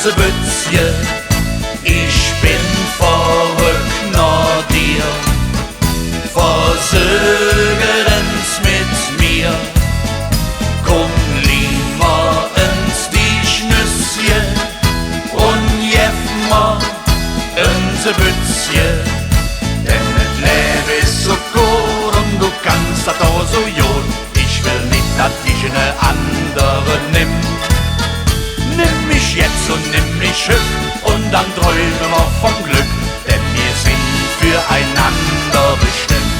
unser Bützje, ich bin verrückt nach dir. Versögeren's mit mir, komm lieber ins die Schnüsschen und jeff mal unser Bützje. Denn das Leben ist so gut und du kannst das auch so gut. Ich will nicht, dass dich eine andere nimmt. Nimm mich jetzt und nimm mich hüb und dann träumen wir vom Glück, denn wir sind füreinander bestimmt.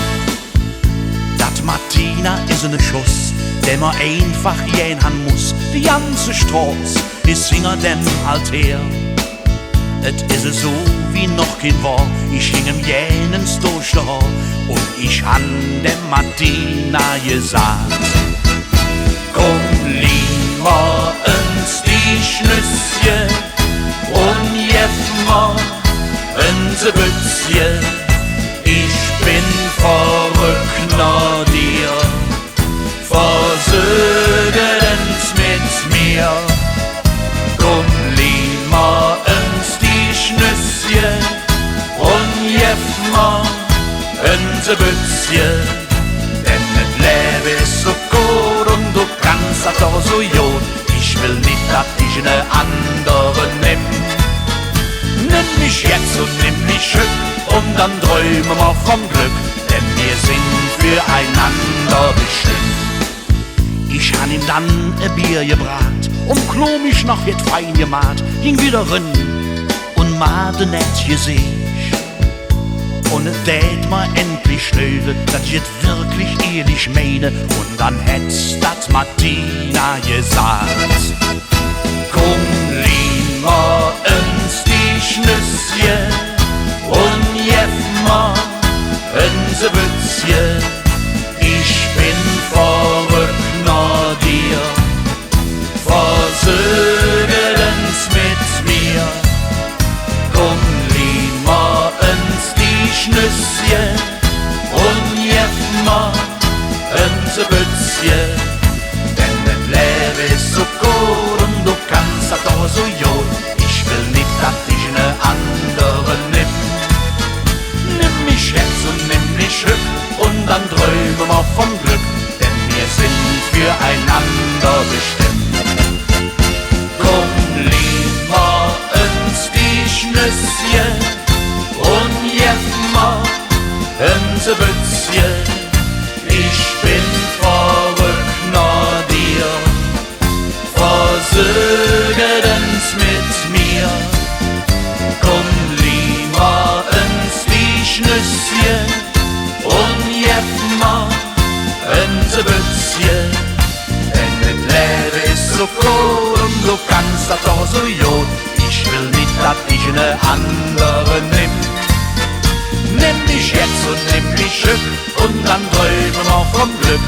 Dat Martina is een Schuss, den man einfach gehen han muss. Die ganze Straße ist hinter dem Altär. Et is so wie noch kein war, ich hing im Jänens durch da und ich han dem Martina gesagt: Komm lieber ins die Schnüsschen und jeff mal unser Bützje. Ich bin verrückt nach dir, versögeren's mit mir. Komm lieber ins die Schnüsschen und jeff mal unser Bützje. Denn das Leben ist so gut und du kannst das auch so gut. Ich will nicht, dass dich eine andere nimmt. Nimm mich jetzt und nimm mich hüb und dann träumen wir vom Glück, denn wir sind füreinander bestimmt. Ich han ihm dann ein Bier gebracht und klo mich noch wird fein gemacht, ging wieder rin und made nett Gesicht. Und es tät mir endlich schnöde, dass ich es wirklich ehrlich meine, und dann hätt's dat Martina gesagt: Komm lieber ins die Schnüsschen und jeff mal unser Bützje. Ich bin verrückt nach dir, versögeren's mit mir. Komm lieber ins die Schnüsschen und jeff mal unser Bützje. Denn das Leben ist so gut und du kannst das auch so gut. Ich will nicht, dass dich eine andere nimmt. Nimm mich jetzt und nimm mich hüb und dann träumen wir vom Glück, denn wir sind füreinander bestimmt. Komm lieber ins die Schnüsschen und jeff mal unser Bützje. Ich bin verrückt nach dir, versögeren's mit mir. Komm lieber ins die Schnüsschen und jeff mal unser Bützje. Denn das Leben ist so gut und du kannst das auch so gut. Ich will nicht, dass dich eine andere nimmt. Nimm mich jetzt und nimm mich hüb und dann träumen wir vom Glück,